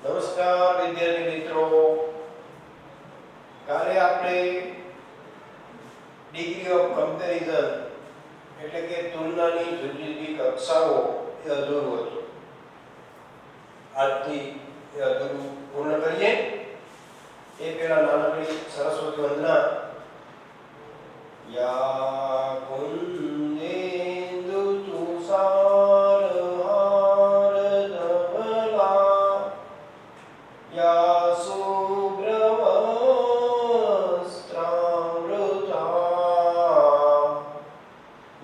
નમસ્કાર વિદ્યાર્થી મિત્રો, કાલે આપણે ડિગ્રી ઓફ કમ્પેરિઝન એટલે કે તુલનાની જુદી જુદી કક્ષાઓ એ અધૂરું હતું. આજથી એ અધૂરું પૂર્ણ કરીએ. એ પહેલા નાનકડી સરસ્વતી વંદના. યા કુંદેન્દુ તુષાર હાર ધવલા યા સુબ્રવસ્ત્રામૃતા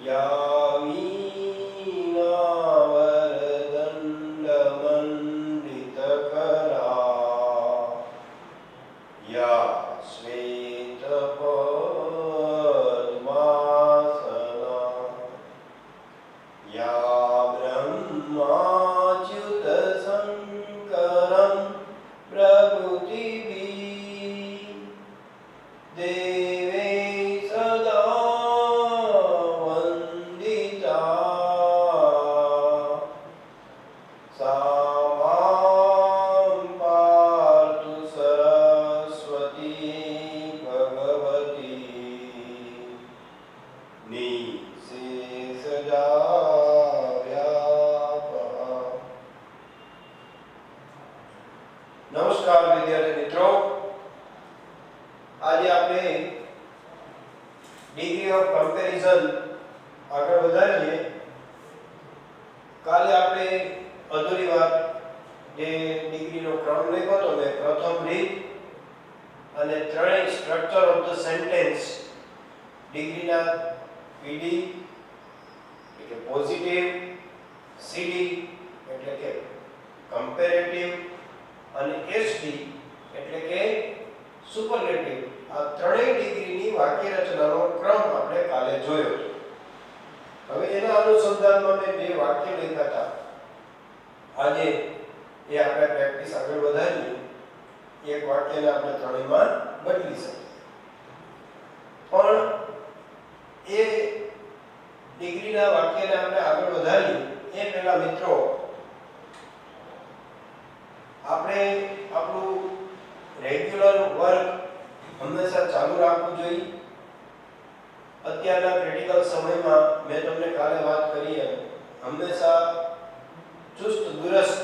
યા વીણાવરદંડમંડિતકરા યા શ્વેતપદ્માસના યા બ્રહ્માચ્યુતશંકરં પ્રભૃતિભિः દેવે સદા વંદિતા સા માં પાર્તુ સરસ્વતી ભગવતી નિશેષજાવ્યાપહા. નમસ્કાર વિદ્યાર્થી મિત્રો, આજે આપણે ડિગ્રી ઓફ કમ્પેરિઝન આગળ વધારીએ. કાલે આપણે અધૂરી વાત જે ડિગ્રીનો ક્રમ લખ્યો હતો મેં, પ્રથમ રીત અને ત્રણેય સ્ટ્રક્ચર ઓફ ધ સેન્ટેન્સ, ડિગ્રીના પીડી એટલે પોઝિટિવ, સીડી એટલે કે કમ્પેરેટિવ અને એસડી એટલે કે સુપરલેટિવ, આ ત્રણેય ડિગ્રીની વાક્ય રચનાનો ક્રમ આપણે કાલે જોયો. હવે એના અનુસંધાનમાં મેં બે વાક્ય લખ્યા હતા. આજે એ આપણે પ્રેક્ટિસ આગળ વધારીએ. એક વાક્યને આપણે ત્રણેયમાં બદલી શકીએ. પણ એ ડિગ્રીના વાક્યને આપણે આગળ વધારીએ એ પહેલા મિત્રો આપણે આપણું રેગ્યુલર વર્ક હંમેશા ચાલુ રાખવું જોઈએ. અત્યારના ક્રિટિકલ સમયમાં મેં તમને કાલે વાત કરી એમ હંમેશા ચુસ્ત દુરસ્ત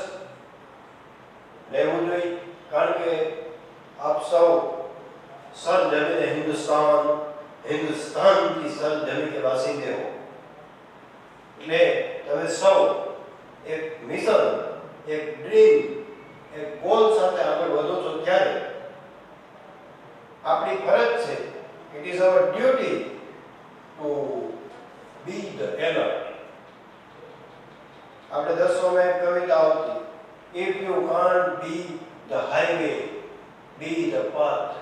રહેવું જોઈએ. કારણ કે આપ સૌ સર જમીને हिंदुस्तान की सर जमी के वासिंदे हो. એટલે તમે સૌ એક મિશન, એક ડ્રીમ, એક ગોલ સાથે આગળ વધો છો ત્યારે આપણી ફરજ છે, it is our duty two B the alert. આપણે 10માં એક કવિતા આવતી, if you can't B the highway, B the path.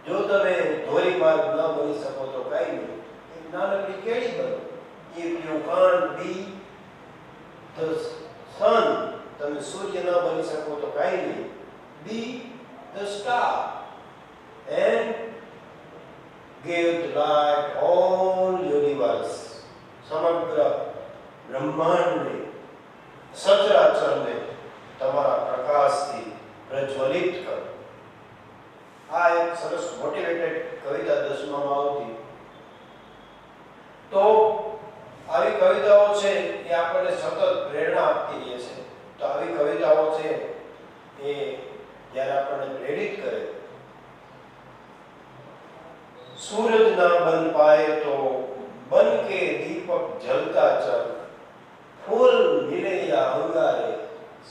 જો તમે ધોરી માર્ગ ન બની શકો તો કઈ નહીં, એક નાનકડી કેડી બનો. If you can't B the sun, તમે સૂર્ય ન બની શકો તો કઈ નહીં, બી the star and give the light all universe. સમગ્ર બ્રહ્માંડને, સચરાચરને તમારા પ્રકાશથી પ્રજ્વલિત કરો. આ એક સરસ મોટિવેટેડ કવિતા 10માં આવતી. તો આવી કવિતાઓ છે એ આપણને સતત પ્રેરણા આપતી રહે છે. તો આવી કવિતાઓ છે એ જ્યારે આપણને પ્રેરિત કરે. सूरज ना बन पाए तो बन के दीपक जलता चल, फूल मिले या अंगारे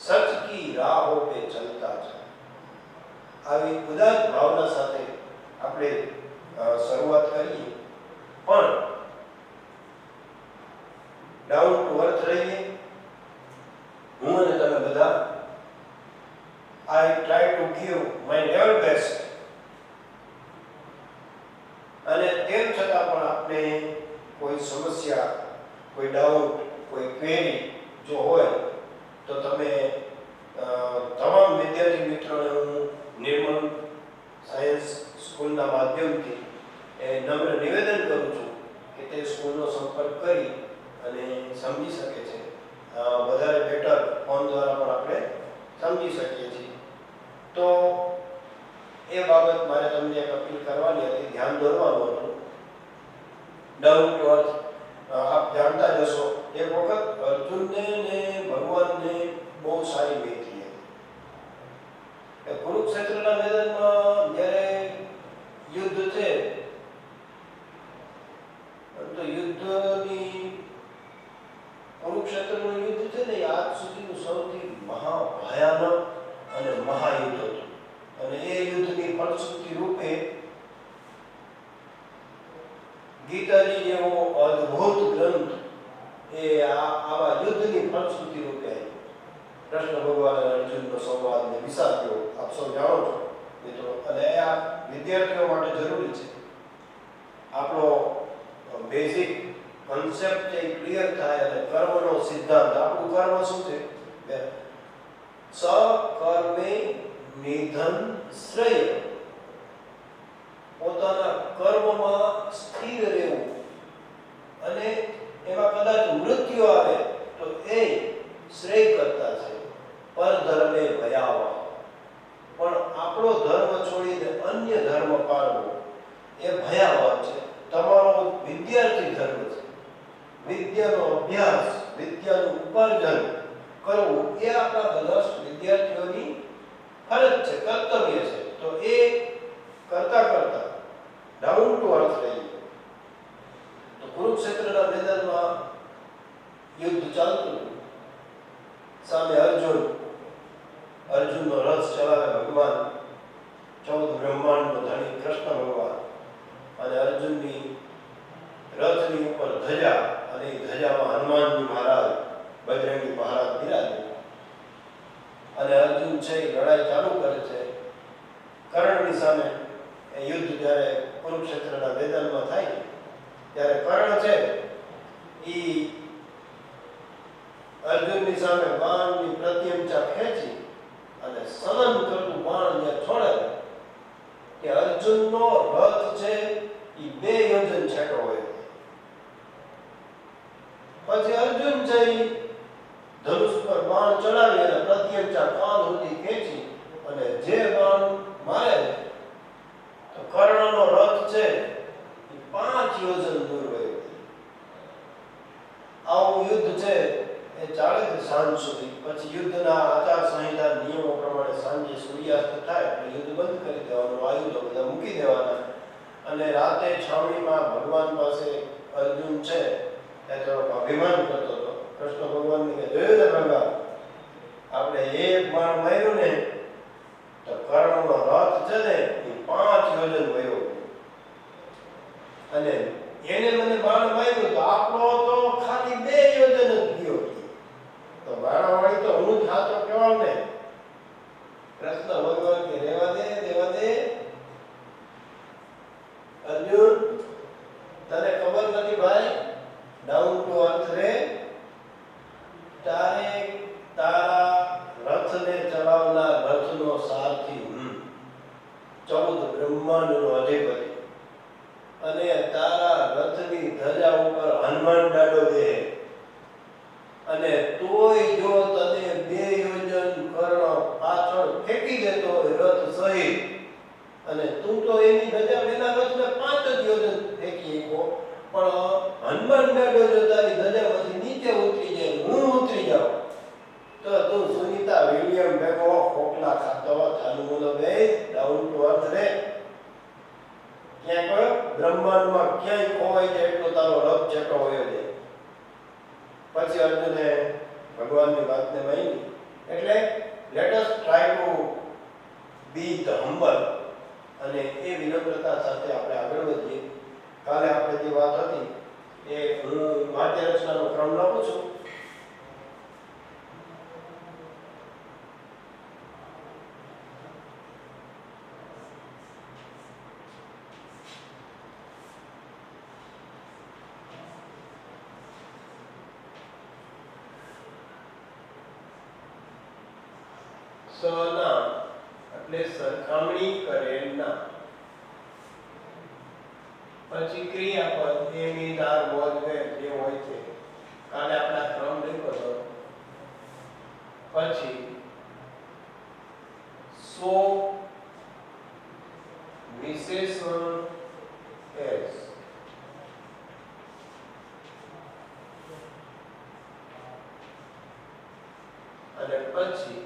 सच की राहों पे चलता चल. આવી ઉદાર ભાવના સાથે આપણે શરૂઆત કરીએ. પણ ડાઉન ટુ અર્થ રહીએ. હું અને તમે બધા આઈ try to give my level best. અને તેમ છતાં પણ આપણે કોઈ સમસ્યા, કોઈ ડાઉટ, કોઈ ક્વેરી જો હોય તો તમે તમામ વિદ્યાર્થી મિત્રોને હું નિર્મલ સાયન્સ સ્કૂલના માધ્યમથી એ નમ્ર નિવેદન કરું છું કે તે સ્કૂલનો સંપર્ક કરી અને સમજી શકે છે વધારે બેટર ફોન દ્વારા પણ આપણે સમજી શકીએ છીએ. તો એ બાબત મારે તમને એક અપીલ કરવાની હતી, ધ્યાન દોરવાનું હતું. ડાઉન ટુ અર્થ આપ જાણતા જ હશો, એક વખત અર્જુનને ને ભગવાનને બહુ સારી મૈત્રી હતી. કુરુક્ષેત્રના મેદાનમાં જ્યારે યુદ્ધ છે, તો યુદ્ધની કુરુક્ષેત્રનું યુદ્ધ છે ને, આજ સુધીનું સૌથી મહાભયાનક અને મહાયુદ્ધ હતું. અને એ યુદ્ધની ફલશ્રુતિ રૂપે ગીતાજી જેવો અદ્ભુત ગ્રંથ એ આવા યુદ્ધની ફલશ્રુતિ રૂપે કૃષ્ણ ભગવાન અને અર્જુનનો સંવાદને વિસાવ્યો. આપ સૌ જાણો છો મિત્રો, અને આ વિદ્યાર્થીઓ માટે જરૂરી છે. આપણો બેઝિક કોન્સેપ્ટ છે ક્લિયર થાય અને કર્મનો સિદ્ધાંત. આપણું કર્મ શું છે? સકર્મે નિધન શ્રેય. પોતાના કર્મમાં સ્થિર રહેવું, અને એમાં કદાચ મૃત્યુ આવે તો એ શ્રેય કરતા છે. પરધર્મે ભયાવહ. પણ આપણો ધર્મ છોડીને અન્ય ધર્મ પાળવો એ ભયાવહ છે. તમારો વિદ્યાર્થી ધર્મ છે. વિદ્યાનો અભ્યાસ, વિદ્યાનું ઉપાર્જન કરવું એ આપણા બધા વિદ્યાર્થીઓની ફરજ છે, કર્તવ્ય છે. તો એ કરતા કરતા ડાઉન ટુ અર્થ રહીએ. તો કુરુક્ષેત્રના મેદાનમાં યુદ્ધ ચાલતું હતું. સામે અર્જુનનો રથ ચલાવે ભગવાન, 14 બ્રહ્માંડનો ધણી કૃષ્ણ ભગવાન, અને અર્જુનની રથની ઉપર ધજા, અને એ ધજામાં હનુમાનજી મહારાજ, બજરંગી મહારાજ બિરાજે. અને અર્જુન છે એ લડાઈ ચાલુ કરે છે કર્ણની સામે. એ યુદ્ધ જ્યારે કુરુક્ષેત્રના મેદાનમાં થાય ત્યારે કર્ણ છે એ અર્જુનની સામે બાણની પ્રત્યંચા ખેંચી અને સલન કરતું બાણ જ્યાં છોડે કે અર્જુનનો રથ છે એ 2 યોજન છેટો હોય. પછી અર્જુન છે ધનુષ પર બાણ ચડાવી અને પ્રત્યંચા કાન સુધી ખેંચી અને જે બાણ મારે તો કર્ણનો રથ છે એ 5 યોજન દૂર ગયો. આવું યુદ્ધ છે એ ચાલે છે સાંજ સુધી. પછી યુદ્ધના આચાર સંહિતા નિયમો પ્રમાણે સાંજે સૂર્યાસ્ત થાય એટલે યુદ્ધ બંધ કરી દેવાનું, આયુધો બધા મૂકી દેવાના. અને રાતે છાવણીમાં ભગવાન પાસે અર્જુન છે એ થોડોક અભિમાન કરતો હતો. કૃષ્ણ ભગવાનને કે જોયું ને ભગવાન, આપણે એક બાણ માર્યું ને તો કર્ણનો રથ છે ને એ 5 યોજન વયો, અને એને મને બાણ માર્યું તો આપણો તો ખાલી 2 યોજન જ ગયો. તો બાણાવાળી તો હું જ હાથો કહેવાવ ને. કૃષ્ણ ભગવાન કે રહેવા દે અર્જુન, તને ખબર નથી ભાઈ, ડાઉન ટુ અર્થ રે. તારા રથને ચલાવનાર રથનો સારથી હું, 14 બ્રહ્માંડનો અધિપતિ, અને તારા રથની ધજા ઉપર હનુમાન દાડો દે. અને તોય જો તને 2 યોજન કર્ણ પાછળ ફેંકી દેતો હોય રથ સહિત, અને તું તો એની ધજા એના રથને 5 જ યોજન ફેંકી શકો, પણ હનુમાન દાડો જો તારી ધજામાંથી નીચે ઉતરી જાય, હું ઉતરી જાઉં, તો તું સુનીતા વિલિયમ ભેગો ખોખલા ખાતો થાલુમુલો બે ડાઉન ટુ અર્થ રે. ક્યાંય બ્રહ્માંડમાં ક્યાંય ખોવાઈ જાય એટલો તારો રથ છેટો હોયો જાય. પછી અર્જુને ભગવાનની વાતને માની. એટલે let us try to B the humble, અને એ વિનમ્રતા સાથે આપણે આગળ વધીએ. કાલે આપણે જે વાત હતી એ હું વાક્ય રચનાનો ક્રમ લખું છું. સના એટલે સરખામણી કરેલના. પછી ક્રિયાપદ એમ ઇઝ આર વોઝ વેર જે હોય છે. કાલે આપણે ક્રમ લખ્યો હતો અને પછી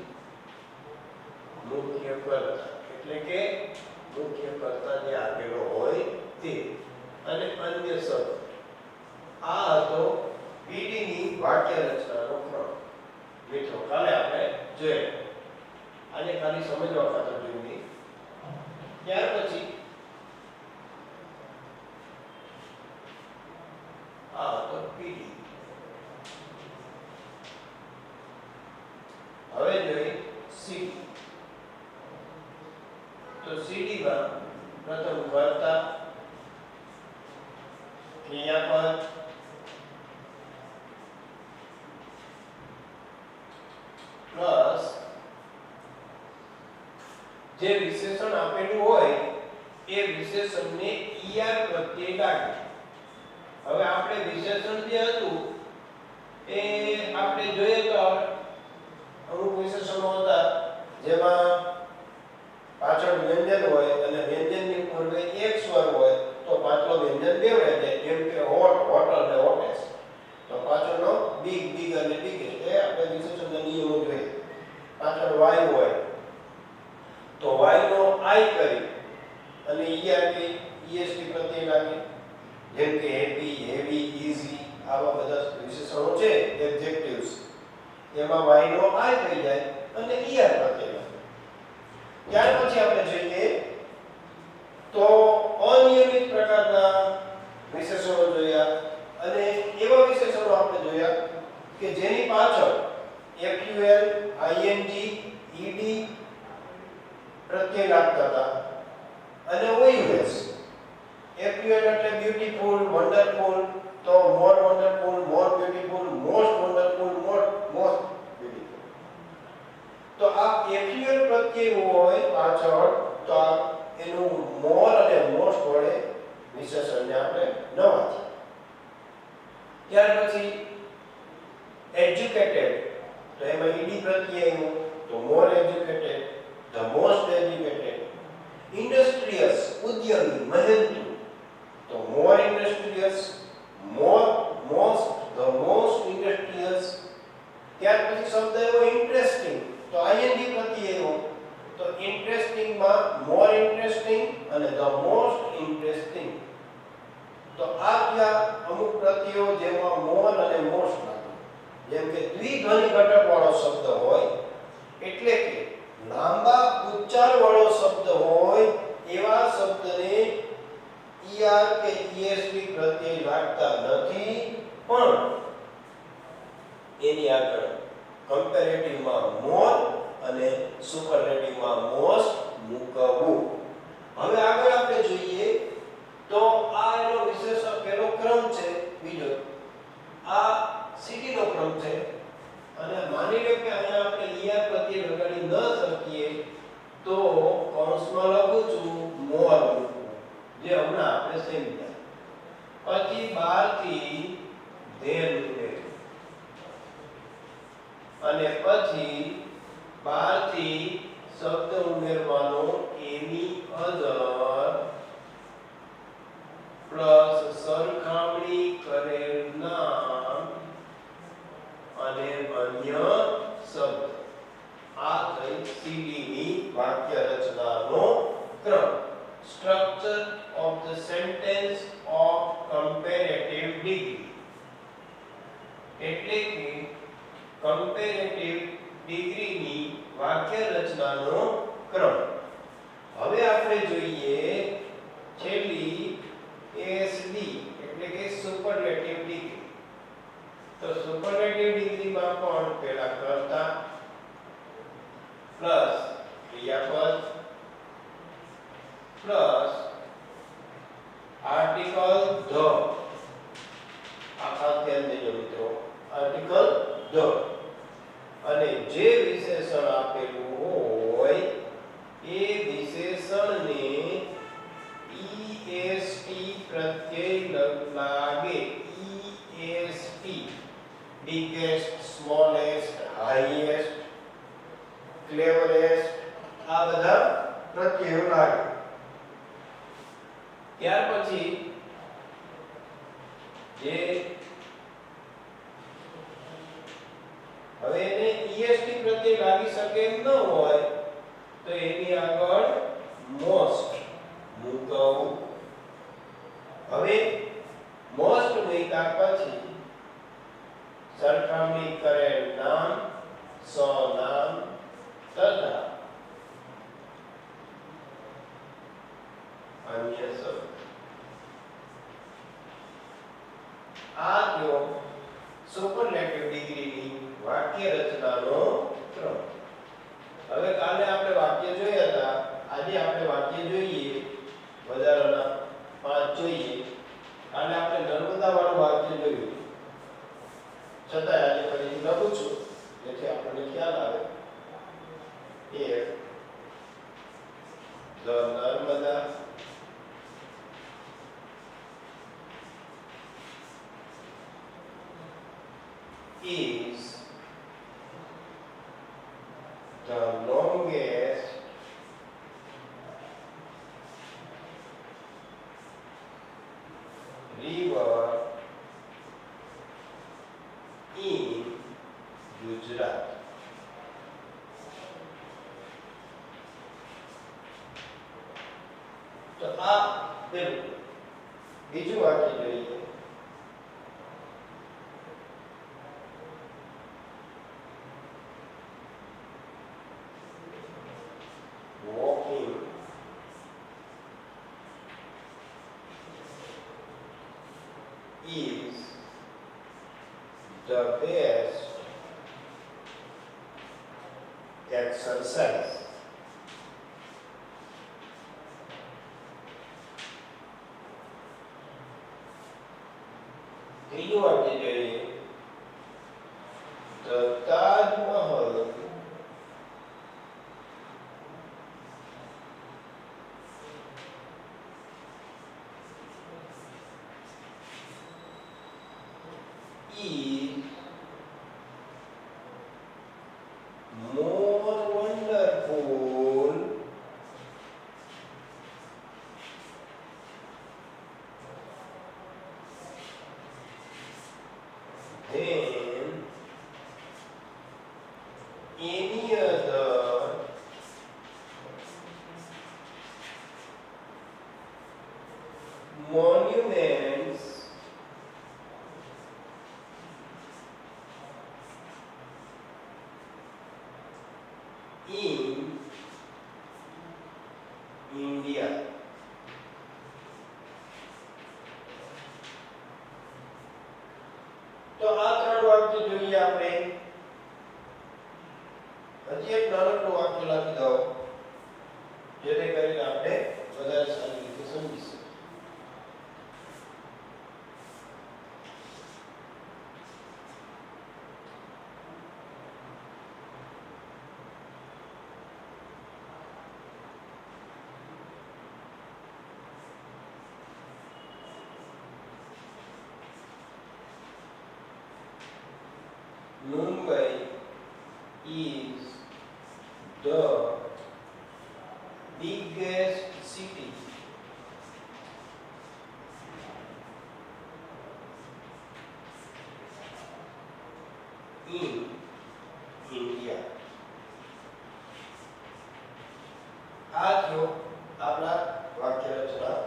મુખ્ય કર્તા એટલે કે મુખ્ય કર્તા જે આપેલો હોય તે અને અન્ય શબ્દ. આ હતો પીડી ની વાક્ય રચનાનો ક્રમ. મિત્રો કાલે આપણે જોઈએ આને ખાલી સમજવા ખાતર જોઈએ. ત્યાર પછી આ હતો પીડી. હવે જોઈએ સીડી. તો સીડી માં પ્રથમ કર્તા, ક્રિયાપદ, પ્લસ જે વિશેષણ આપેલું હોય એ વિશેષણને ઈઆર પ્રત્યે લાગે. હવે આપણે વિશેષણ જે હતું એ આપણે જોઈએ તો અમુક વિશેષણો હતા જેમાં પાછળ વ્યંજન હોય અને વ્યંજનની પૂર્વે એક સ્વર હોય તો પાછળ વ્યંજન બેવડે જાય, જેમ કે હોટ, હોટર અને હોટેસ. તો પાછળનો બિગ, બિગ અને બિગેસ્ટ એ આપણે વિશેષણના નિયમો જોઈએ. પાછળ વાય હોય તો વાય નો આઈ કરી અને ઈઆર કે ઈએસટી પ્રત્યે લાગે, જેમ કે હેપી, હેવી, ઈઝી આવા બધા વિશેષણો છે એડજેક્ટિવ્સ. એમાં વાય નો આઈ થઈ જાય અને ઈઆર પ્રત્યે લાગે. ત્યાર પછી આપણે જોઈએ તો અનિયમિત પ્રકારના વિશેષણો જોયા અને એવા વિશેષણો આપણે જોયા કે જેની પાછળ એક્યુએલ, આઈએનજી, ઈડી પ્રત્યય લાગતા હતા અને ઓયુએસ. એક્યુએલ એટલે બ્યુટીફુલ, વન્ડરફુલ, તો more wonderful, more beautiful, most wonderful, most beautiful. તો આ એક્યુએલ પ્રત્યય હોય પાછળ તો આ એનું મોર અને મોસ્ટ વડે વિશેષણને આપણે નવાથી. ત્યાર પછી એજ્યુકેટેડ તો એમાં ઈડી પ્રત્યય આવ્યો તો more educated, the most educated. Industrious ઉદ્યમી, મહેનતુ તો more industrious, more, most, the most industrious. ત્યાર પછી શબ્દ એવો ઇન્ટરેસ્ટિંગ તો આઈએનજી પ્રત્યય આવ્યો તો ઇન્ટરેસ્ટિંગ માં મોર ઇન્ટરેસ્ટિંગ અને ધ મોસ્ટ ઇન્ટરેસ્ટિંગ. તો આ ત્યાં અમુક પ્રત્યયો જેમાં મોર અને મોસ્ટ લાગે, જેમ કે દ્વિધ્વનિ ઘટક વાળો શબ્દ હોય એટલે કે લાંબા ઉચ્ચાર વાળો શબ્દ હોય એવા શબ્દને ઈઆર કે ઈએસટી પ્રત્યય લાગતા નથી, પણ એની આગળ કમ્પેરેટિવ માં મોર અને સુપરલેટિવ માં મોસ્ટ મૂકવું. હવે આગળ આપણે જોઈએ તો આ એનો વિશેષ પહેલો ક્રમ છે. બીજો આ સીડી નો ક્રમ છે અને માની લો કે અહીંયા આપણે ઈઆર પ્રત્યય લગાડી ન શકીએ તો કૌંસમાં લખું છું મોર, જે હમણાં આપણે સમજ્યા. પછી 12 થી ધેન ઉમેર્યું અને પછી 12 થી શબ્દ ઉમેરવાનો એની અધર પ્લસ સરખામણી કરેલ નામ અને અન્ય શબ્દ. આ થઈ સીડી ની વાક્ય રચનાનો ક્રમ. Structure of the sentence of comparative degree એટલે કે કમ્પેરેટિવ ડિગ્રીની વાક્ય રચનાનો ક્રમ. હવે આપણે જોઈએ છેલ્લી એસડી એટલે કે સુપરલેટિવ ડિગ્રી. તો સુપરલેટિવ ડિગ્રીમાં પણ પહેલા કર્તા પ્લસ ક્રિયાપદ પ્લસ આર્ટિકલ ધ. આ ખાસ ધ્યાન દેજો મિત્રો, આર્ટિકલ ધ. અને જે વિશેષણ આપેલું હોય એ વિશેષણને ઈએસટી પ્રત્યય લાગે. EST biggest, smallest, highest, cleverest આ બધા પ્રત્યયો લાગે. ત્યાર પછી જે હવે એને ઈએસટી પ્રત્યય લાગી શકે એમ ન હોય તો એની આગળ મોસ્ટ મૂકવું. હવે મોસ્ટ મૂક્યા પછી સરખામણી કરેલ નામ સનામ તથા અન્ય શબ્દ. આ જો સુપરલેટિવ ડિગ્રીની વાક્ય રચનાનો ક્રમ. હવે કાલે આપણે વાક્ય જોયા હતા, આજે આપણે વાક્ય જોઈએ વધારાના 5 જોઈએ. કાલે આપણે નર્મદા વાળું વાક્ય જોયું, છતાં આજે ફરીથી લખું છું જેથી આપણને ખ્યાલ આવે. If the Narmada is the longest river in Gujarat. તો આ પેલું. બીજું વાક્ય જોઈએ. Walking is the best exercise. ત્રીજું વાક્ય જોઈએ. The Taj Mahal is more wonderful than any other monuments in India. તો આ ત્રણ વાક્ય જોઈએ આપણે. હજી એક નાનકડું વાક્ય લખી દો જેથી કરીને આપણે વધારે સારી રીતે સમજી શકીએ. Mumbai is the biggest city in India. આ થયો આપણા વાક્ય રચના.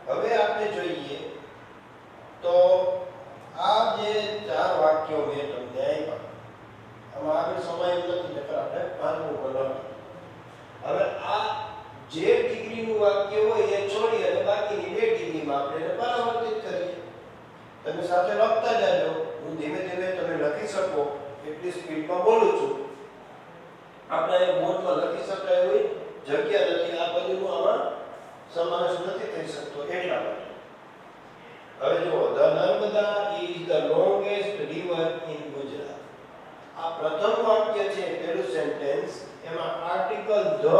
હવે આપણે જોઈએ તો આ જે ચાર વાક્યો મેં તમને આપ્યા, આમાં આગળ સમય એમ નથી નકર આપણે પાંચમું બોલવાનું. હવે આ જે ડિગ્રીનું વાક્ય હોય એ છોડી અને બાકીની 2 ડિગ્રીમાં આપણે એને પરાવર્તિત કરીએ. તમે સાથે લખતા જાજો. હું ધીમે ધીમે તમે લખી શકો એટલી સ્પીડમાં બોલું છું. આપણે બોર્ડમાં લખી શકાય એવી જગ્યા નથી, આ બધુંનો આમાં સમાવેશ નથી થઈ શકતો એટલા માટે. હવે જુઓ, the Narmada is the longest river in Gujarat. આ પ્રથમ વાક્ય છે, પહેલું સેન્ટેન્સ. એમાં આર્ટિકલ the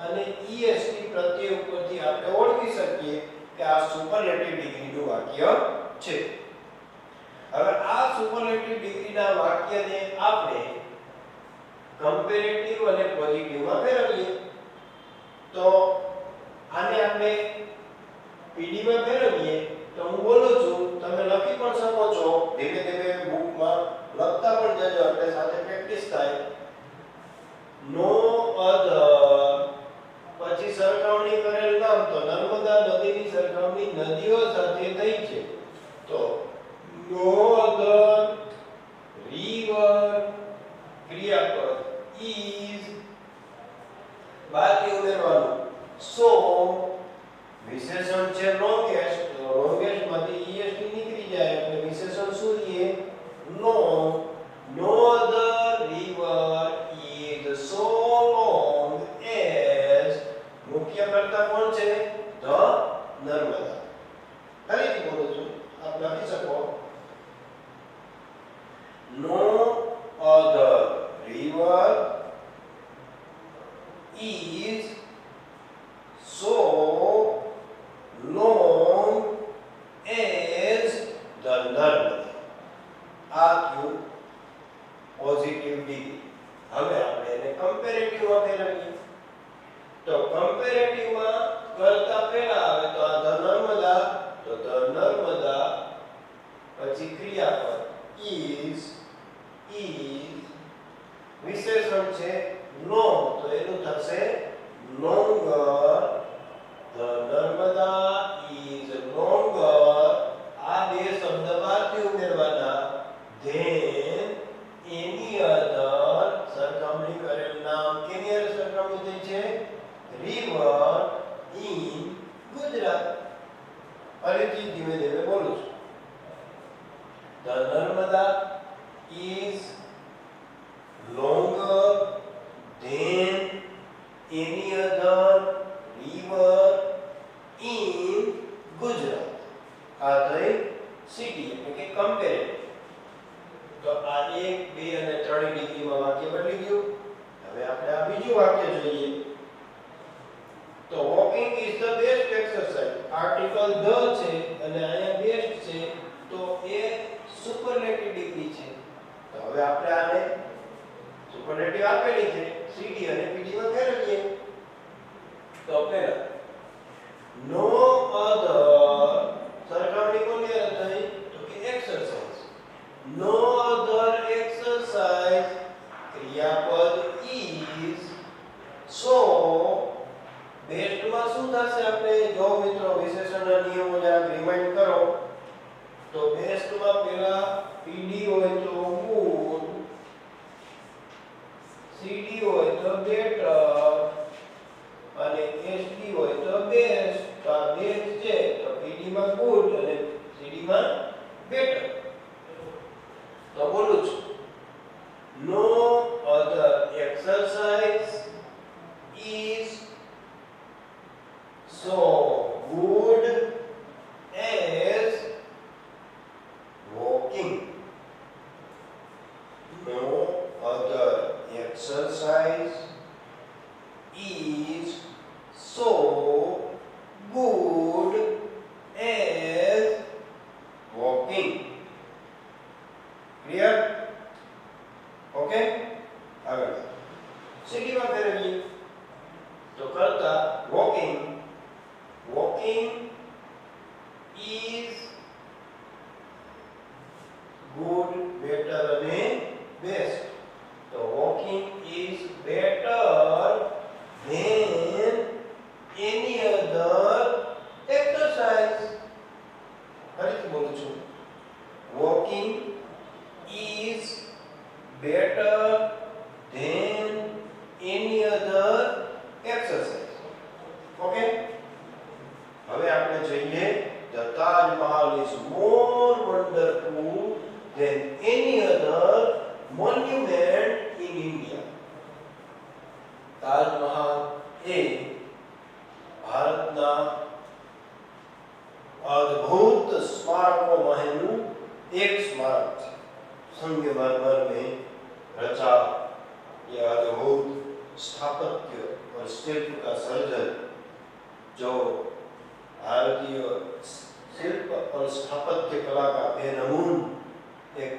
અને est પ્રત્યય ઉપરથી આપણે ઓળખી શકીએ કે આ સુપરલેટિવ ડિગ્રીનું વાક્ય છે. હવે આ સુપરલેટિવ ડિગ્રીના વાક્યને આપણે કમ્પેરેટિવ અને પોઝિટિવમાં ફેરવીએ. તો આને આપણે પીડી માં ફેરવીએ તો હું બોલું છું, તમે લખી પણ શકો છો. ધીમે ધીમે બુકમાં લખતા પણ જજો, એટલે સાથે પ્રેક્ટિસ થાય નો અધર પછી સરખામણી કરેલ નામ તો નર્મદા નદીની સરખામણી નદીઓ સાથે થઈ છે તો નો અધર river ક્રિયાપદ is બાકી ઉમેરવાનું સો વિશેષણ છે longest તો longest માંથી est નીકળી જાય એટલે વિશેષણ શું છે long no other river is so long as મુખ્ય કર્તા કોણ છે ધ નર્મદા ફરીથી બોલું છું આપ લખી શકો no other river is so long as the Narmada. આ ક્યુ પોઝિટિવ ડિગ્રી. હવે આપણે એને કમ્પેરેટિવ માં ફેરવીએ તો કમ્પેરેટિવ માં કરતા પહેલા આવે તો આ ધ નર્મદા તો ધ નર્મદા પછી ક્રિયાપદ is વિશેષણ છે long તો એનું થશે longer the Narmada is longer આ બે શબ્દ બાદથી ઉમેરવાના then any other સરખામણી કરેલ નામ કેની હારે સરખામણી થઈ છે river in ગુજરાત ફરીથી ધીમે ધીમે બોલું છું the Narmada is longer than any other river in Gujarat. આ થઈ સિટી એટલે કે કમ્પેરેટિવ તો આ 1 2 અને 3 ડિગ્રીમાં વાક્ય બદલી ગયું હવે આપણે આ બીજું વાક્ય જોઈએ તો walking is the best exercise article the છે અને અહીંયા બેસ્ટ છે તો એ સુપરલેટિવ ડિગ્રી છે તો હવે આપણે આને સુપરલેટિવ આપેલી છે સીડી અને પીડી માં ફેરવીએ તો પહેલા નો અધર સરખામણી કોની હારે થઈ તો કે એક્સરસાઇઝ નો અધર એક્સરસાઇઝ ક્રિયાપદ ઇઝ સો બેસ્ટ માં શું થશે આપણે જો મિત્રો વિશેષણના નિયમો જરા રિમાઇન્ડ કરો તો બેસ્ટ માં પહેલા પીડી હોય તો ગુડ સીડી હોય તો બેટર અને એસડી હોય તો બેસ્ટ તો આ બેસ્ટ છે તો પીડી માં ગુડ અને સીડી માં બેટર તો બોલું છું નો અધર exercise is so good as walking. No other exercise is so good as walking. Clear? Okay? આગળ સિટીમાં ફેરવીએ તો કરતા walking is good better અને best તો walking is better than any other exercise ફરીથી બોલું છું walking is better than any other exercise okay હવે આપણે જોઈએ the Taj Mahal is more wonderful than any other monument in India. Taj Mahal એ ભારતના અદ્ભુત સ્મારકોમાંનું એક સ્મારક છે સંગમરમર में रचा यह अद्भुत स्थापत्य और शिल्प का सर्जन जो भारतीय शिल्प और स्थापत्य कला का बेनमून एक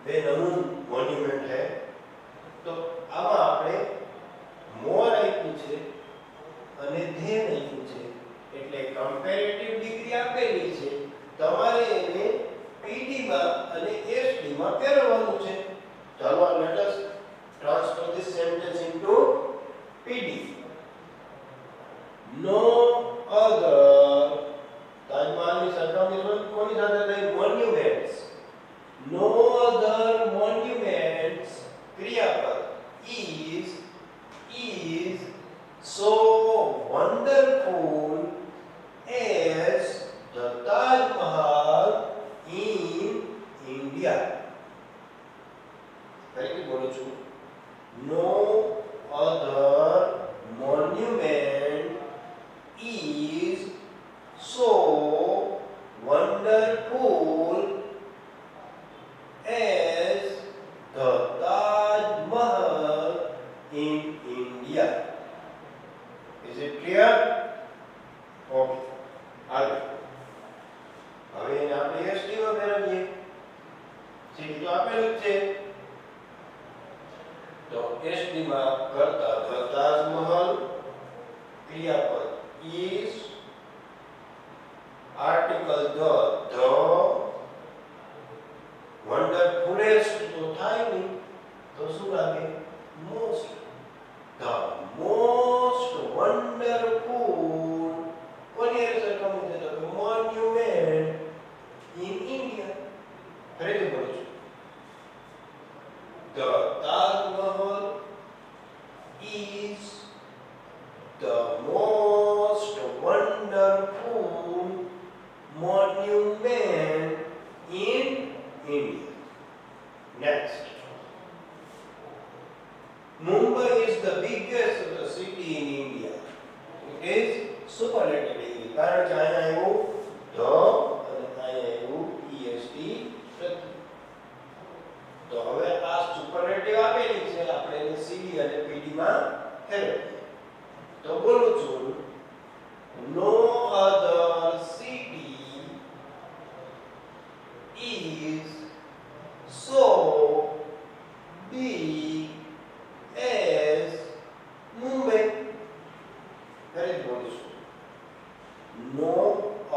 बेनमून मॉन्यूमेंट है तो આમાં આપણે મોર આપ્યું છે અને ધેન આપ્યું છે એટલે કમ્પેરેટિવ ડિગ્રી આપેલી છે તમારે એને પીડી માં અને એસડી માં ફેરવવાનું છે તો ચાલો let us transfer this sentence into PD. No other તાજમહલની સરખામણી કોની સાથે થઈ? મોન્યુમેન્ટ્સ. No other monuments ક્રિયાપદ is so wonderful as the Taj Mahal in India. ફરીથી બોલું છું. No other monument is so wonderful as the Taj Mahal in India. Is it clear? Okay. આગળ હવે એને આપણે એસટી માં ફેરવીએ. સીધી તો આપેલું જ છે. તો એસટી માં કરતા the Taj Mahal ક્રિયાપદ is article the wonderfulest તો થાય નહીં તો શું લાગે? most. The most wonderful કોની હારે સરખામણી છે? તો monument in India. ફરીથી બોલું છું. The Taj Mahal is the most wonderful monument in India. Next. Mumbai is the biggest city in India. It is superlative degree. કારણ કે અહીંયા આવ્યું the અને અહીંયા આવ્યું est પ્રત્યય. તો હવે આ સુપરલેટિવ આપેલી છે, આપણે એને cd અને pd માં ફેરવીએ. તો બોલું છું. No other city is so big as Mumbai. Very good. No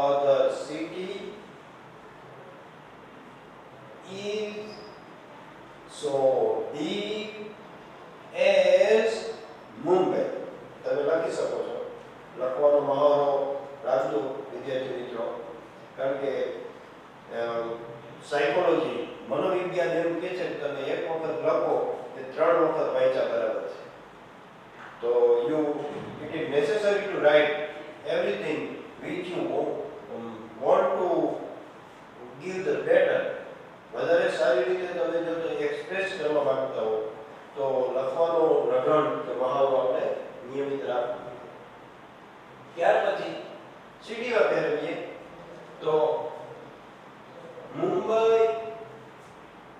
other city is so big as Mumbai. તમે લખી શકો છો. લખવાનો મહાવરો રાખજો વિદ્યાર્થી મિત્રો, કારણ કે સાયકોલોજી મનોવિજ્ઞાન એવું કહે છે કે તમે એક વખત લખો કે 3 વખત વાંચ્યા બરાબર છે. તો it is necessary to write everything which you want to give the better. વધારે સારી રીતે તમે જો તો એક્સપ્રેસ કરવા માંગતા હો તો લખવાનો રગણ કે મહાવરો આપણે નિયમિત રાખવું. ત્યાર પછી સીડી માં ફેરવીએ તો મુંબઈ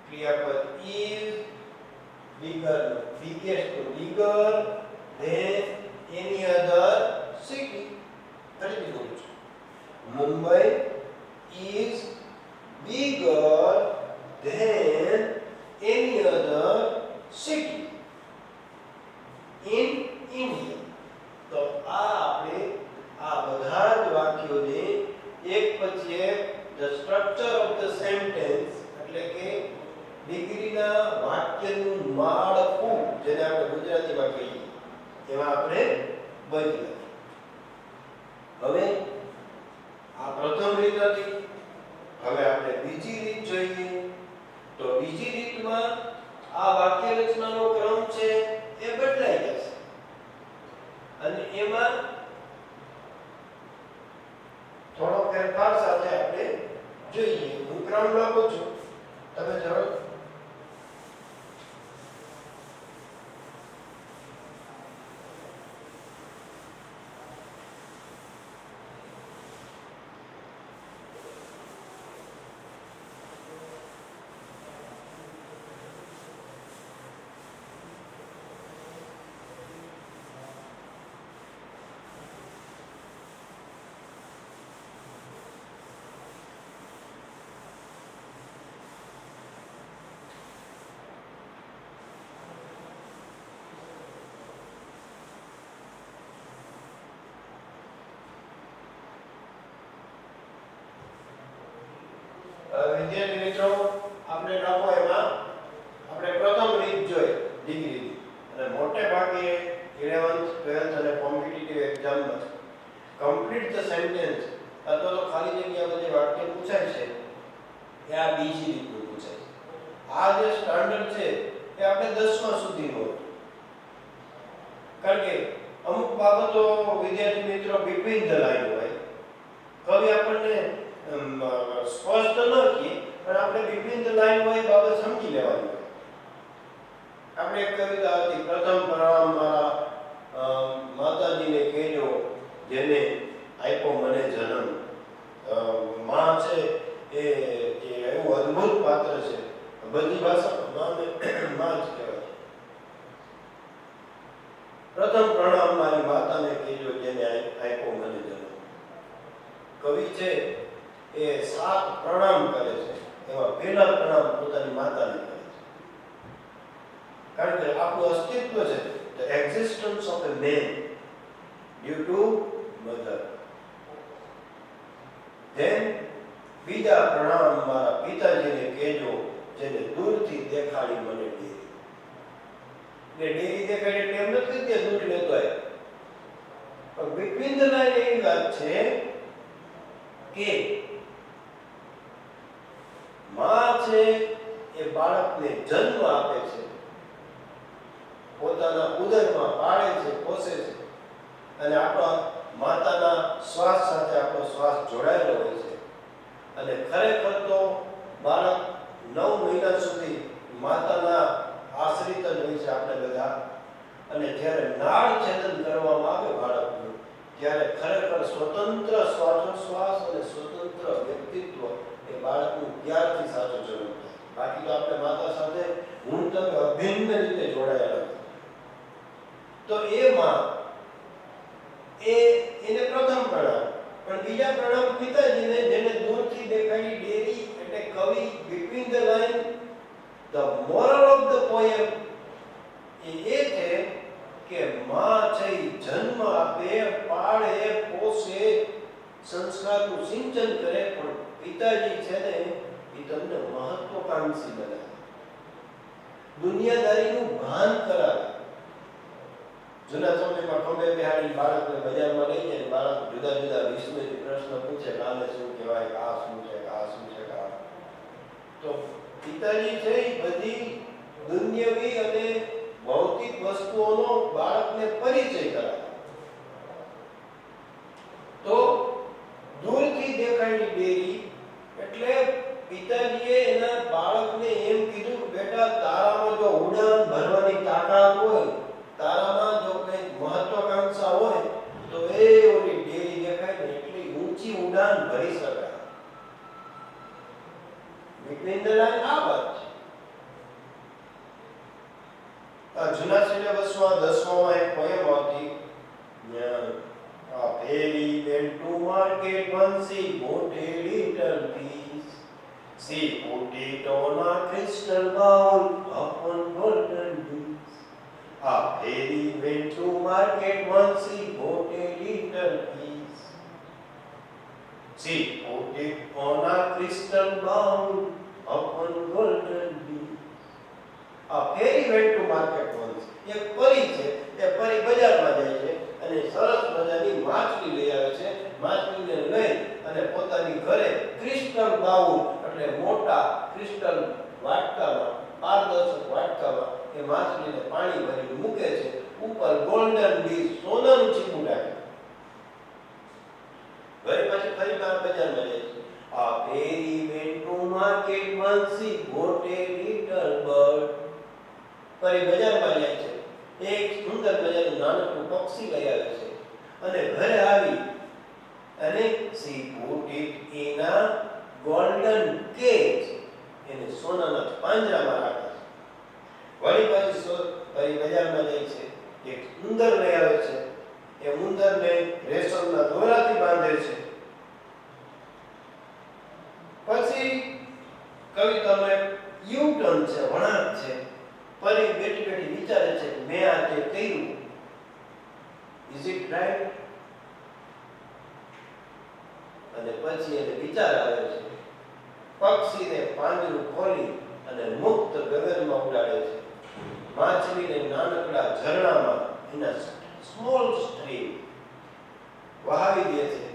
ક્રિયાપદ is bigger than any other city. ફરીથી બોલું છું. Mumbai is bigger than any other city in India. તો આ આપણે આ બધા જ વાક્યોને એક પછી એક the structure of the sentence એટલે કે ડિગ્રીના વાક્યનું માળખું જેને આપણે ગુજરાતીમાં કહીએ એમાં આપણે બદલી. હવે આ પ્રથમ રીત હતી. હવે આપણે બીજી રીત જોઈએ. તો બીજી રીતમાં આ વાક્ય રચનાનો ક્રમ છે એ બદલાઈ જશે અને એમાં થોડો ફેરફાર સાથે આપણે જોઈએ. હું ક્રમ લખું છું, તમે જરા વિદ્યાર્થી મિત્રો આપણે લખો એમાં આપણે પ્રથમ ધ સેન્ટેન્સ અથવા તો ખાલી જગ્યામાં જે વાક્ય પૂછાય છે એ આ બીજી રીતનું પૂછાય છે. આ જે સ્ટાન્ડર્ડ છે એ આપણે 10મા સુધીનો હતો. કારણ કે અમુક બાબતો વિદ્યાર્થી મિત્રો બિટવીન ધ લાઈન હોય. કવિ આપણને સ્પષ્ટ ન કહે પણ આપણે બિટવીન ધ લાઈન હોય એ બાબત સમજી લેવાની હોય. આપણે એક કવિતા હતી, પ્રથમ પ્રણામ મારા માતાજીને કહેજો જેને આપ્યો મને જન્મ. માં છે એ એવું અદ્ભુત પાત્ર છે, બધી ભાષામાં માં જ કહેવાય. પ્રથમ પ્રણામ મારી માતાને કહેજો જેને આપ્યો મને જન્મ. કવિ છે એ 7 પ્રણામ કરે છે, એમાં પહેલા પ્રણામ પોતાની માતાને કરે છે. કારણ કે આપણું અસ્તિત્વ છે, the existence of a man due to mother. then બીજા પ્રણામ મારા પિતાજીને કહેજો જેને દૂરથી દેખાડી મને ડેરી. ને ડેરી દેખાડી એમ નથી કે દૂધ લેતો આવ્યો, પણ બિટવીન ધ લાઈન એવી વાત છે કે માં છે એ બાળકને જન્મ આપે છે, પોતાના ઉદરમાં પાળે છે, પોષે છે, અને આપણા માતાના શ્વાસ સાથે આપણો શ્વાસ જોડાયેલો હોય છે. અને ખરેખર તો બાળક 9 મહિના સુધી માતાના આશ્રિત જ હોય છે આપણે બધા. અને જ્યારે નાળ છેદન કરવામાં આવે બાળકનું, ત્યારે ખરેખર સ્વતંત્ર શ્વાસોશ્વાસ અને સ્વતંત્ર વ્યક્તિત્વ એ બાળકનું ત્યારથી સાચો જન્મ થાય. બાકી તો આપણે માતા સાથે ઊંડતમ અભિન્ન રીતે જોડાયેલા હોય. તો એ માં એને પ્રથમ પ્રણામ, પણ બીજા પ્રણામ પિતાજીને જેને દૂરથી દેખાડી ડેરી. એટલે કવિ between the line, the moral of the poem એ છે કે માં છે જન્મ આપે, પાળે, પોષે, સંસ્કારનું સિંચન કરે, પણ પિતાજી છે ને એ તમને મહત્વકાંક્ષી બનાવે, દુનિયાદારીનું ભાન કરાવે. જૂના સમયમાં ખંભે બેહાડી બાળકને બજારમાં લઈ જાય, બાળક જુદા જુદા વિસ્મયથી પ્રશ્ન પૂછે, આને શું કહેવાય, આ શું છે, આ શું છે. તો પિતાજી છે એ બધી દુન્યવી અને ભૌતિક વસ્તુઓનો બાળકને પરિચય કરાવે. તો દૂરથી દેખાડી ડેરી એટલે પિતાજીએ એના બાળકને એમ કીધું કે બેટા, તારામાં જો ઉડાન ભરવાની તાકાત હોય, તારામાં જો કંઈક મહત્વાકાંક્ષા હોય, તો એ ઓલી ડેરી દેખાય ને એટલી ઊંચી ઉડાન ભરી શકાય. બિટવીન ધ લાઈન આ વાત છે. આ જૂના સિલેબસમાં 10માં એક પોએમ આવતી, a fairy went to market once, she bought a little piece. She put it on a crystal bowl upon golden leaves. A fairy went to market once, she bought a little piece. She put it on a crystal bowl upon golden leaves. A fairy went to market once. એક પરી છે, એ પરી બજારમાં જાય છે અને સરસ મજાની માછલી લઈ આવે છે. માછલીને લઈ અને પોતાની ઘરે ક્રિસ્ટલ બાઉલ એટલે મોટા ક્રિસ્ટલ વાટકામાં, પારદર્શક વાટકામાં એ માછલીને પાણી ભરીને મૂકે છે. ઉપર ગોલ્ડન ડીશ, સોનાનું ચીપું રાખે. ઘરે પછી ફરી બજારમાં જાય છે. A fairy went to market once, she bought a little bird. પરી બજારમાં જાય છે, એક સુંદર મજાનું નાનકડું પક્ષી લઈ આવે છે અને ઘરે આવી અને she put it in a golden cage, એને સોનાના પાંજરામાં રાખે છે. વળી પછી પરી બજારમાં જાય છે, એક ઉંદર લઈ આવે છે. એ ઉંદરને રેશમના દોરાથી બાંધે છે. પછી કવિતામાં યુ ટર્ન છે, વળાંક છે. પરી બેઠી બેઠી વિચારે છે કે મેં આ જે કર્યું, ઇઝ ઇટ રાઈટ? અને પછી એને વિચાર આવે છે. પક્ષીને પાંજરું ખોલી અને મુક્ત ગગનમાં ઉડાડે છે. માછલીને નાનકડા ઝરણામાં, એના સ્મોલ સ્ટ્રીમ વહાવી દે છે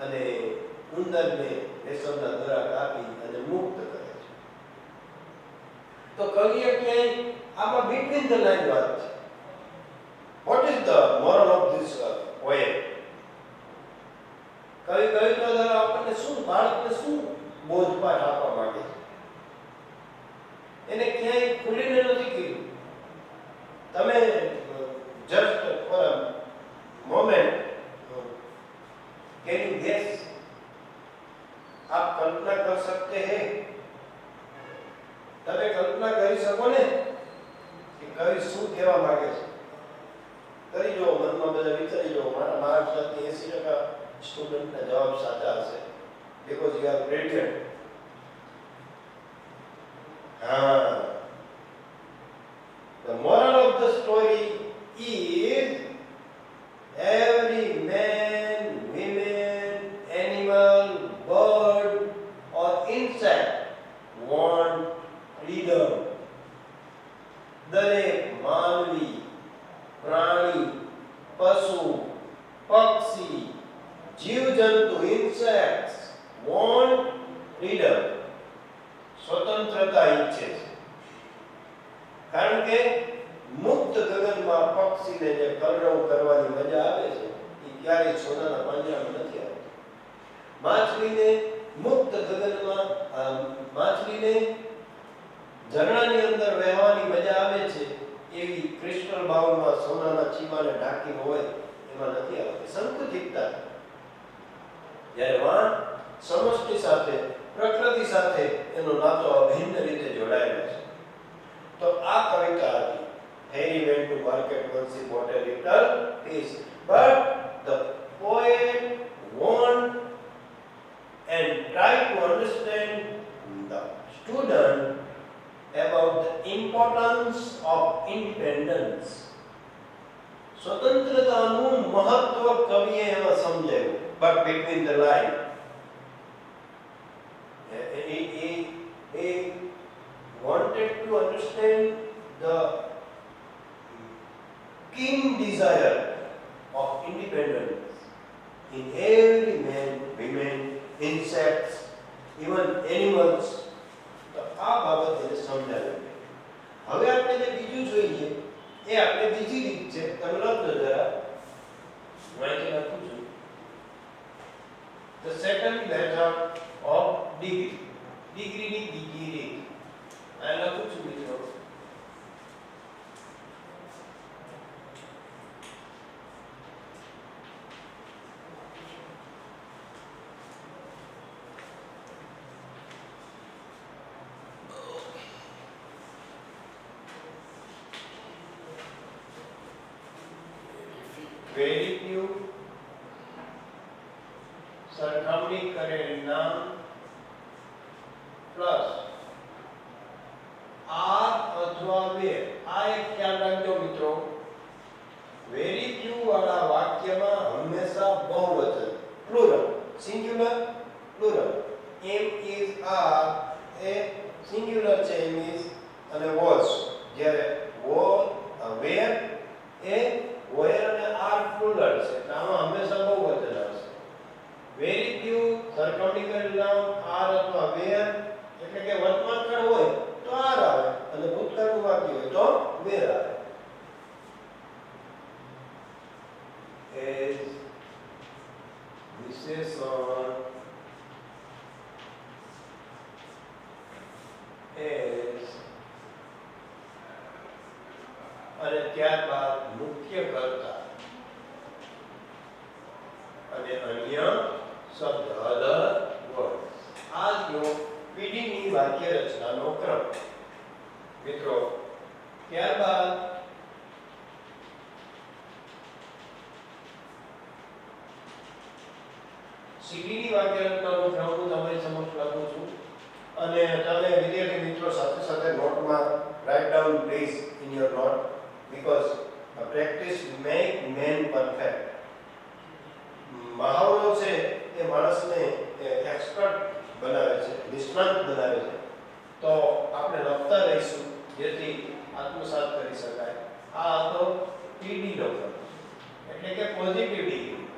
અને ઉંદરને રેશમના દોરા કાપી અને મુક્ત કરે છે. તો કવિએ ક્યાંય આમાં બિટવીન ધ લાઈન વાત છે. What is the moral of this poem? કવિ કવિતા દ્વારા આપણને શું, બાળકને શું બોધપાઠ આપવા માંગે છે? એને ક્યાંય ખુલીને નથી કીધું. તમે just for a moment can you guess? आप कल्पना कर सकते हैं? તમે કલ્પના કરી શકો ને કે કવિ શું કહેવા માંગે છે? કરી જો, મનમાં બધા વિચારી જો. મારા ખ્યાલથી 80% સ્ટુડન્ટના જવાબ સાચા હશે, બીકોઝ યુ આર બ્રિલિયન્ટ. હા, the moral of the story is every man, woman, animal, bird or insect want freedom. દરેક માનવી, પ્રાણી, પશુ, પક્ષી, જીવજંતુ, insects want freedom. સ્વતંત્રતા ઈચ્છે છે. કારણ કે મુક્ત ગગનમાં પક્ષીને જે કલરવ કરવાની મજા આવે છે એ ક્યારેય સોનાના પાંજરામાં નથી આવતી. માછલીને મુક્ત ગગનમાં, માછલીને ઝરણાની અંદર વહેવાની મજા આવે છે એવી ક્રિસ્ટલ બાઉલમાં સોનાના ચીમાને ઢાંકીને હોય એમાં નથી આવતી. સંકુચિતતા. જ્યારે વાણ સમષ્ટિ સાથે, પ્રકૃતિ સાથે એનો નાતો અભિન્ન રીતે જોડાયેલો છે. તો આ કવિતા હતી. Harry went to market once, he bought a little fish, but the poet warned and tried to understand the student about the importance of independence. સ્વતંત્રતાનું મહત્વ કવિએ એમાં સમજાવ્યું. But between the line, he wanted to understand the keen desire of independence in every man, women, insects, even animals. તો આ બાબત એને સમજાવી. હવે આપણે જે બીજું જોઈએ એ આપણે બીજી રીત છે. તમે લખજો જરા, હું અહીં લખું છું. The second method of degree. ડિગ્રીની બીજી રીત આ લખું છું મિત્રો. Very few સરખામણી કરેલ નામ પ્લસ આર અથવા વેર. આ એક ખ્યાલ રાખજો મિત્રો. વેરી ફ્યુ વાળા વાક્યમાં હંમેશા બહુવચન, plural, singular, plural. Am is are એ સિંગ્યુલર છે, એમ ઇઝ અને વોઝ. જ્યારે વેર એ વેર અને આર પ્લુરલ છે. આમાં હંમેશા બહુવચન આવશે. વેરી ફ્યુ સરખામણી કરેલ નામ આર અથવા વેર, એટલે કે વર્તમાન કાળ હોય તો આર આવે અને ભૂતકાળનું વાક્ય હોય તો વેર આવે. એઝ વિશેષણ, એઝ અને ત્યારબાદ મુખ્ય કર્તા અને અન્ય શબ્દ, અધર વર્ડ્સ. આ જો પીડીની વાક્ય રચનાનો ક્રમ મિત્રો. ત્યારબાદ સીડીની વાક્ય રચનાનો ક્રમ હું તમારી સમક્ષ લખું છું અને તમે વિદ્યાર્થી મિત્રો સાથે સાથે નોટમાં write down please in your note, because practice make man perfect. મહાવરો છે એ માણસને એક્સપર્ટ બનાવે છે, નિષ્ણાત બનાવે છે. તો આપણે લખતા રહીશું જેથી આત્મસાત કરી શકાય. આ હતો પીડી નો એટલે કે પોઝિટિવ ડિગ્રી.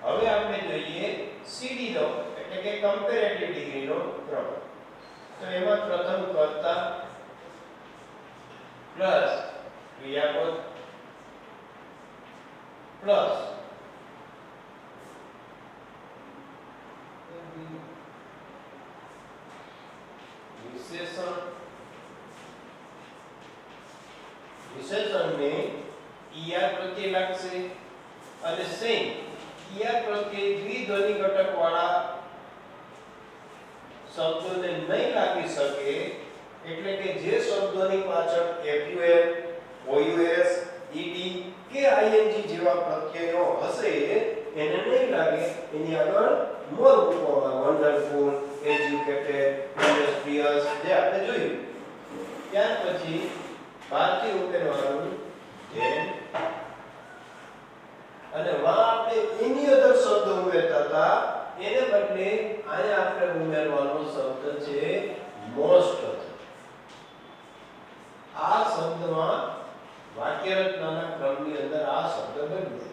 હવે આપણે જોઈએ CD નો એટલે કે કમ્પેરેટિવ ડિગ્રીનો ક્રમ. તો એમાં પ્રથમ કર્તા પ્લસ ક્રિયાપદ પ્લસ વિશેષણ. વિશેષણને ER પ્રત્યે લાગશે અને સેમ ER પ્રત્યે દ્વિધ્વનિ ઘટક વાળા શબ્દોને નહીં લાગી શકે એટલે કે જે શબ્દોની પાછળ FUL, OUS, ED કે ING જેવા પ્રત્યયો હશે એને નહીં લાગે એની આગળ મોર મૂકવામાં વન્ડરફુલ, એજ્યુકેટેડ, ઇન્ડસ્ટ્રીયસ જે આપણે જોયું. ત્યાર પછી ભારતીય ઉમેરવાનું ધેન અને વા આપણે એની અધર શબ્દ ઉમેરતા હતા એને બદલે અહીંયા આપણે ઉમેરવાનો શબ્દ છે મોસ્ટ. આ શબ્દમાં વાક્ય રચનાના ક્રમની અંદર આ શબ્દ બદલે છે.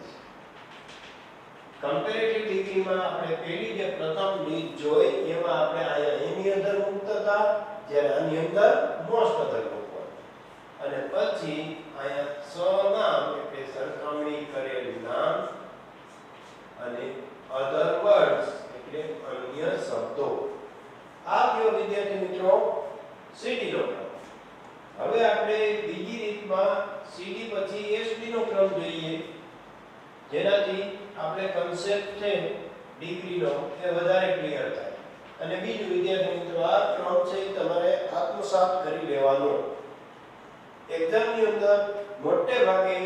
કમ્પેરેટિવ ડિગ્રીમાં આપણે પહેલી જે પ્રથમ રીત જોઈ એમાં આપણે અહીંયા એની અંદર મૂકતા હતા જ્યારે આની અંદર મોસ્ટ અધર મૂકવાનું અને પછી અહીંયા સનામ એટલે સરખામણી કરેલ નામ અને અધર વર્ડ્સ એટલે અન્ય શબ્દો. આ કયો વિદ્યાર્થી મિત્રો CD નો ક્રમ. હવે આપણે બીજી રીતમાં CD પછી SD નો ક્રમ જોઈએ જેનાથી આપણે કન્સેપ્ટ છે ડિગ્રીનો એ વધારે ક્લિયર થાય. અને બીજું વિદ્યાર્થી મિત્રો આ ક્રમ છે તમારે આત્મસાત કરી લેવાનો. એક્ઝામની અંદર મોટે ભાગે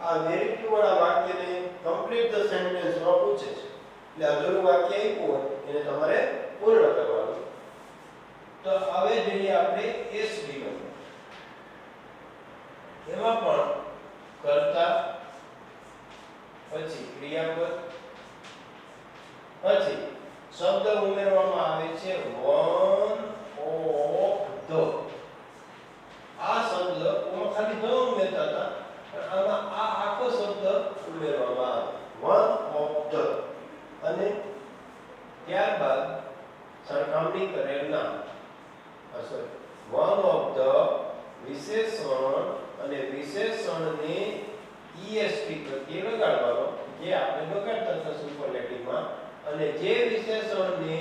આ નેરેટિવ વાળા વાક્યને કમ્પ્લીટ ધ સેન્ટેન્સ માં પૂછે છે. એટલે અધૂરું વાક્ય આપ્યું હોય એને તમારે પૂર્ણ કરવાનું. તો હવે જોઈએ આપણે SD નો. એમાં પણ કર્તા પછી ક્રિયાપદ પછી શબ્દ ઉમેરવામાં આવે છે વન ઓફ ધ. આ શબ્દ ઓમાં ખાલી ધ ઉમેરતા હતા પણ આમાં આ આખો શબ્દ ઉમેરવામાં આવે વન ઓફ ધ. અને ત્યારબાદ સરખામણી કરેલ નામ સોરી વન ઓફ ધ વિશેષણ અને વિશેષણને EST પ્રત્યે લગાડવાનો જે આપણે લગાડતા હતા સુપરલેટિવમાં. અને જે વિશેષણને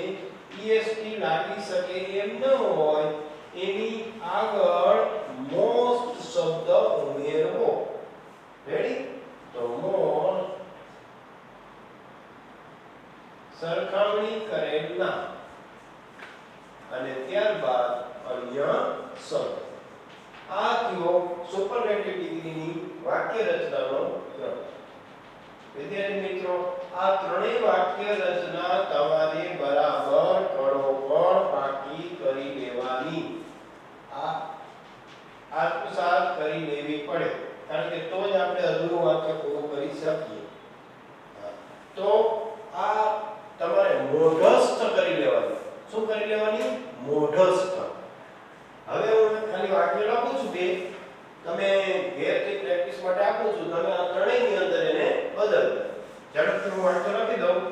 EST લાગી શકે એમ ન હોય એની આગળ મોસ્ટ શબ્દ ઉમેરવો. રેડી? તો મોસ્ટ સરખામણી કરેલ નામ અને ત્યારબાદ અન્ય શબ્દ. આ થયો સુપરલેટિવ ડિગ્રીની વાક્ય રચનાનો ક્રમ. વિદ્યાર્થી મિત્રો આ ત્રણેય વાક્ય રચના તમારે બરાબર કડોકડ પાકી કરી લેવાની. આ આત્મસાત કરી લેવી પડે કારણ કે તો જ આપણે અધૂરું વાક્ય પૂરું કરી શકીએ. તો આ તમારે મોઢસ્થ કરી લેવાની. શું કરી લેવાની? મોઢસ્થ. હવે હું ખાલી વાક્ય લખું છું બે, તમે ઘેરથી પ્રેક્ટિસ માટે આપું છું. તમે આ ત્રણેયની અંદર એને બદલ ઝડપથી હું વાક્ય લખી દઉં.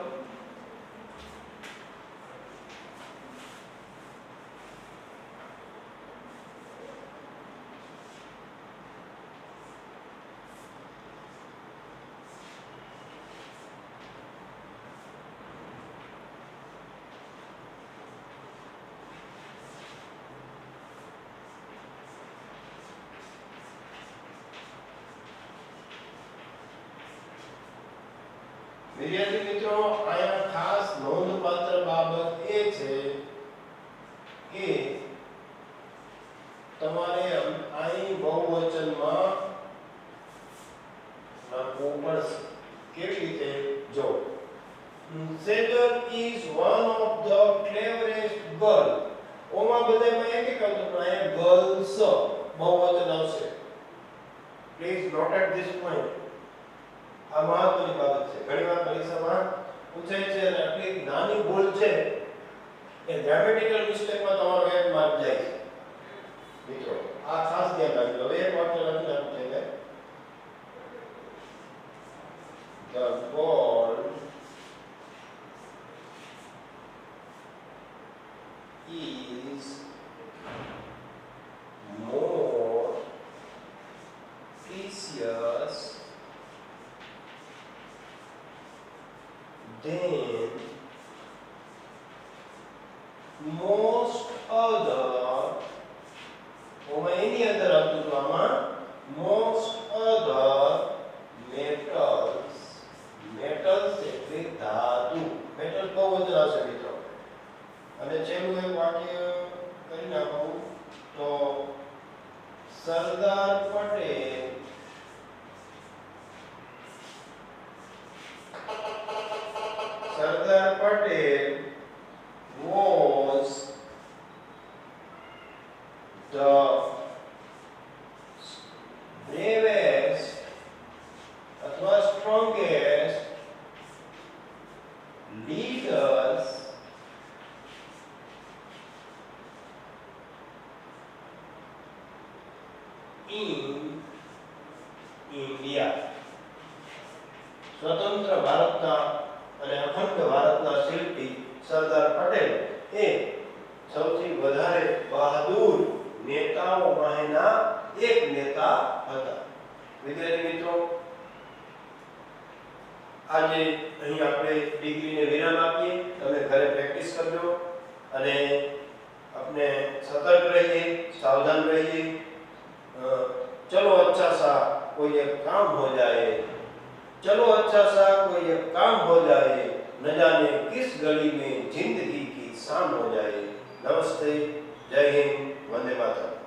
વિદ્યાર્થી મિત્રો અહીંયા ખાસ નોંધપાત્ર બાબત એ છે કે તમારે અહીં બહુવચનમાં લખવું પડશે. કેવી રીતે? જો Segal is one of the cleverest girl. ઓમાં બધામાં એક એક આવતું પણ અહીંયા girls બહુવચન આવશે. Please note at this point. આ મહત્વની બાબત છે. ઘણીવાર પરીક્ષામાં પૂછાય છે અને આટલી નાની ભૂલ છે કે ગ્રામેટિકલ મિસ્ટેકમાં તમારો એક માર્ક જાય છે. મિત્રો આ ખાસ ધ્યાન રાખજો. હવે એક વાક્ય લખી નાખું છે કે the ball than most other any other હતું તો આમાં most other metals એટલે ધાતુ મેટલ બહુ વજન હશે મિત્રો અને છેલ્લું એક વાક્ય કરી નાખું તો Sardar Patel was the bravest अथवा strongest leaders in India. સ્વતંત્ર ભારતના અને અખંડ ભારતના શિલ્પી સરદાર પટેલ એ સૌથી વધારે બહાદુર નેતાઓમાંના એક નેતા હતા. વિદ્યાર્થી મિત્રો, આજે અહીં આપણે ડિગ્રીને વિરામ આપીએ. તમે ઘરે પ્રેક્ટિસ કરજો અને अपने सतर्क रहिए, सावधान रहिए. चलो अच्छा सा कोई एक काम हो जाए, चलो अच्छा सा कोई एक काम हो जाए, न जाने किस गली में जिंदगी की शाम हो जाए. नमस्ते, जय हिंद, वंदे मातरम.